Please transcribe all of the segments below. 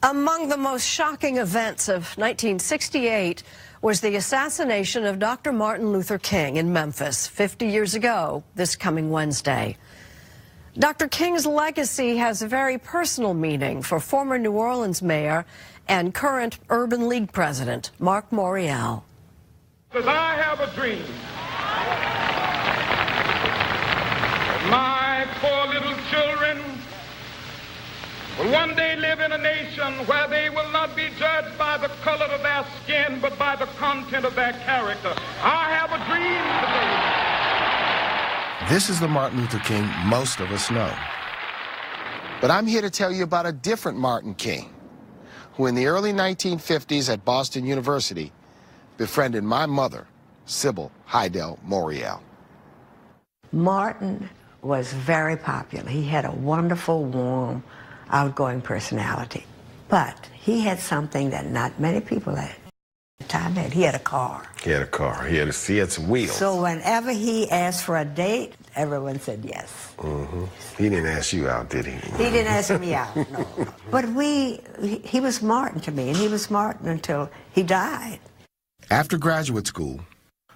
Among the most shocking events of 1968 was the assassination of Dr. Martin Luther King in Memphis 50 years ago this coming Wednesday. Dr. King's legacy has a very personal meaning for former New Orleans mayor and current Urban League president, Marc Morial. Because I have a dream. My poor little children will one day live in a nation where they will not be judged by the color of their skin, but by the content of their character. I have a dream today. This is the Martin Luther King most of us know. But I'm here to tell you about a different Martin King, who in the early 1950s at Boston University befriended my mother, Sybil Haydel Morial. Martin was very popular. He had a wonderful, warm, outgoing personality. But he had something that not many people at the time had. He had a car. He had a car. He had some wheels. So whenever he asked for a date, everyone said yes. Mm-hmm. He didn't ask you out, did he? He didn't ask me out, no. But he was Martin to me, and he was Martin until he died. After graduate school,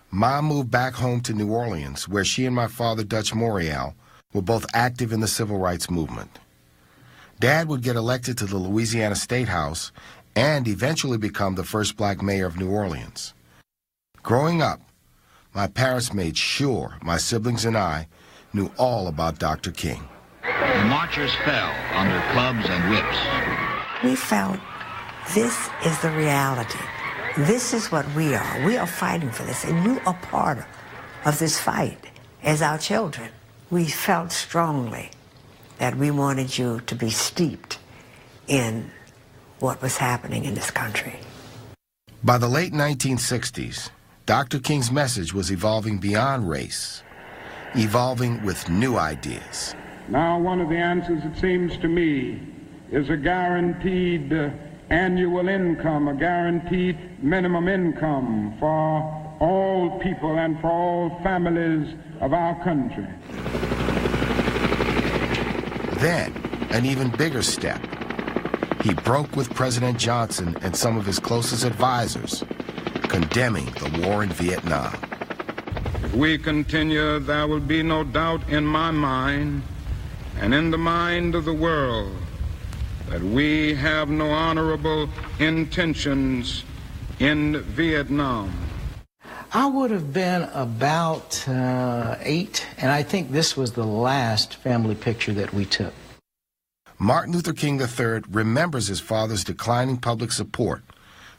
Mom moved back home to New Orleans, where she and my father, Dutch Morial, were both active in the civil rights movement. Dad would get elected to the Louisiana State House and eventually become the first black mayor of New Orleans. Growing up, my parents made sure my siblings and I knew all about Dr. King. The marchers fell under clubs and whips. We felt this is the reality. This is what we are. We are fighting for this, and you are part of this fight as our children. We felt strongly that we wanted you to be steeped in what was happening in this country. By the late 1960s, Dr. King's message was evolving beyond race, evolving with new ideas. Now, one of the answers, it seems to me, is a guaranteed annual income, a guaranteed minimum income for all people and for all families of our country. Then, an even bigger step. He broke with President Johnson and some of his closest advisors, condemning the war in Vietnam. If we continue, there will be no doubt in my mind and in the mind of the world that we have no honorable intentions in Vietnam. I would have been about 8, and I think this was the last family picture that we took. Martin Luther King III remembers his father's declining public support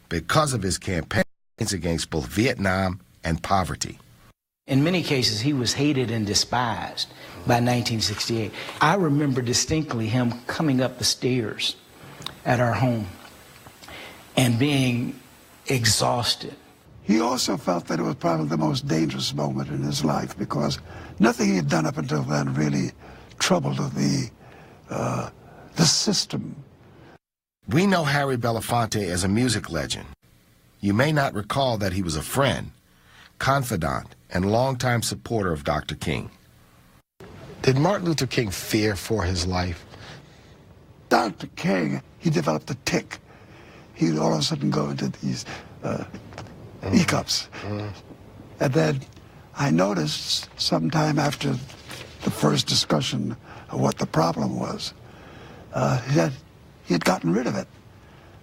because of his campaigns against both Vietnam and poverty. In many cases, he was hated and despised by 1968. I remember distinctly him coming up the stairs at our home and being exhausted. He also felt that it was probably the most dangerous moment in his life because nothing he had done up until then really troubled the system. We know Harry Belafonte as a music legend. You may not recall that he was a friend, confidant, and longtime supporter of Dr. King. Did Martin Luther King fear for his life? Dr. King, he developed a tic. He'd all of a sudden go into these hiccups. And then I noticed sometime after the first discussion of what the problem was, he had gotten rid of it.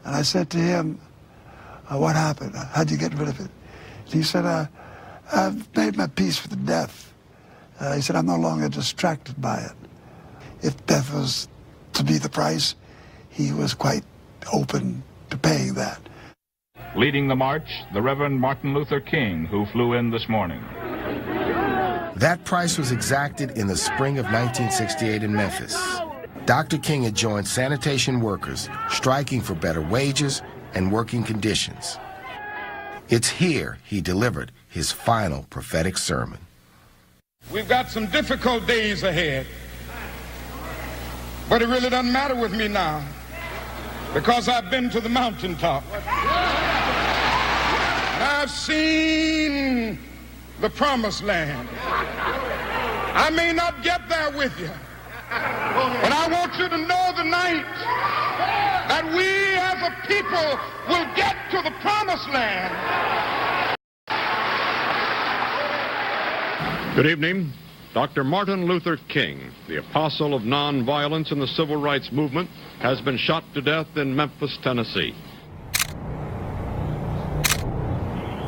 And I said to him, what happened? How'd you get rid of it? And he said, I've made my peace with death. He said, I'm no longer distracted by it. If death was to be the price, he was quite open to paying that. Leading the march, the Reverend Martin Luther King, who flew in this morning. That price was exacted in the spring of 1968 in Memphis. Dr. King had joined sanitation workers striking for better wages and working conditions. It's here he delivered his final prophetic sermon. We've got some difficult days ahead, but it really doesn't matter with me now because I've been to the mountaintop. And I've seen the promised land. I may not get there with you, but I want you to know tonight that we your people will get to the promised land. Good evening. Dr. Martin Luther King, the apostle of nonviolence in the civil rights movement, has been shot to death in Memphis, Tennessee.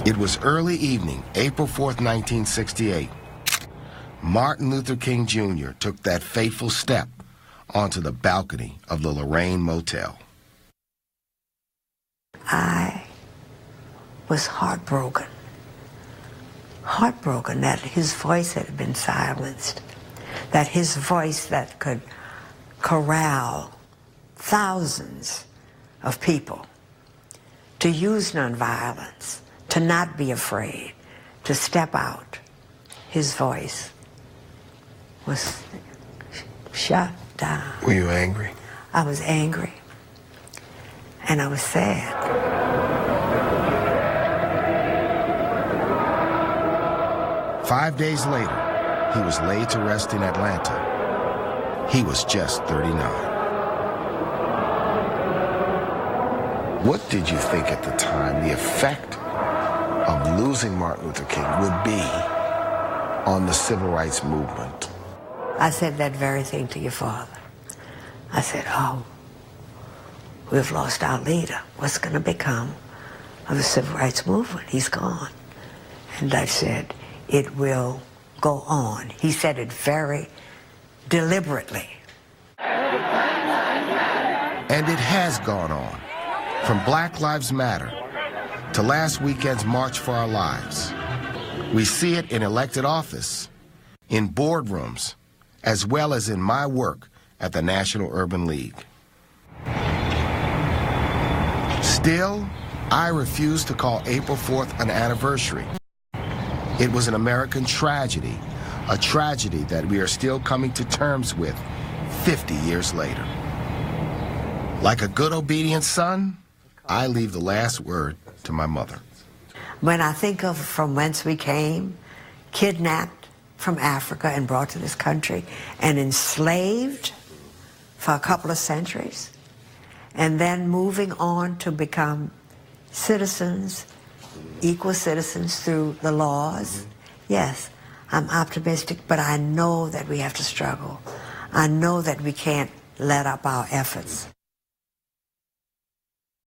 It was early evening, April 4th, 1968. Martin Luther King Jr. took that fateful step onto the balcony of the Lorraine Motel. I was heartbroken. Heartbroken that his voice had been silenced, that his voice that could corral thousands of people to use nonviolence, to not be afraid, to step out. His voice was shut down. Were you angry? I was angry, and I was sad. 5 days later, he was laid to rest in Atlanta. He was just 39. What did you think at the time the effect of losing Martin Luther King would be on the civil rights movement? I said that very thing to your father. I said, oh, we've lost our leader. What's going to become of the civil rights movement? He's gone. And I said, it will go on. He said it very deliberately. And it has gone on. From Black Lives Matter to last weekend's March for Our Lives. We see it in elected office, in boardrooms, as well as in my work at the National Urban League. Still, I refuse to call April 4th an anniversary. It was an American tragedy, a tragedy that we are still coming to terms with 50 years later. Like a good, obedient son, I leave the last word to my mother. When I think of from whence we came, kidnapped from Africa and brought to this country and enslaved for a couple of centuries, and then moving on to become citizens, equal citizens through the laws, yes, I'm optimistic, but I know that we have to struggle. I know that we can't let up our efforts.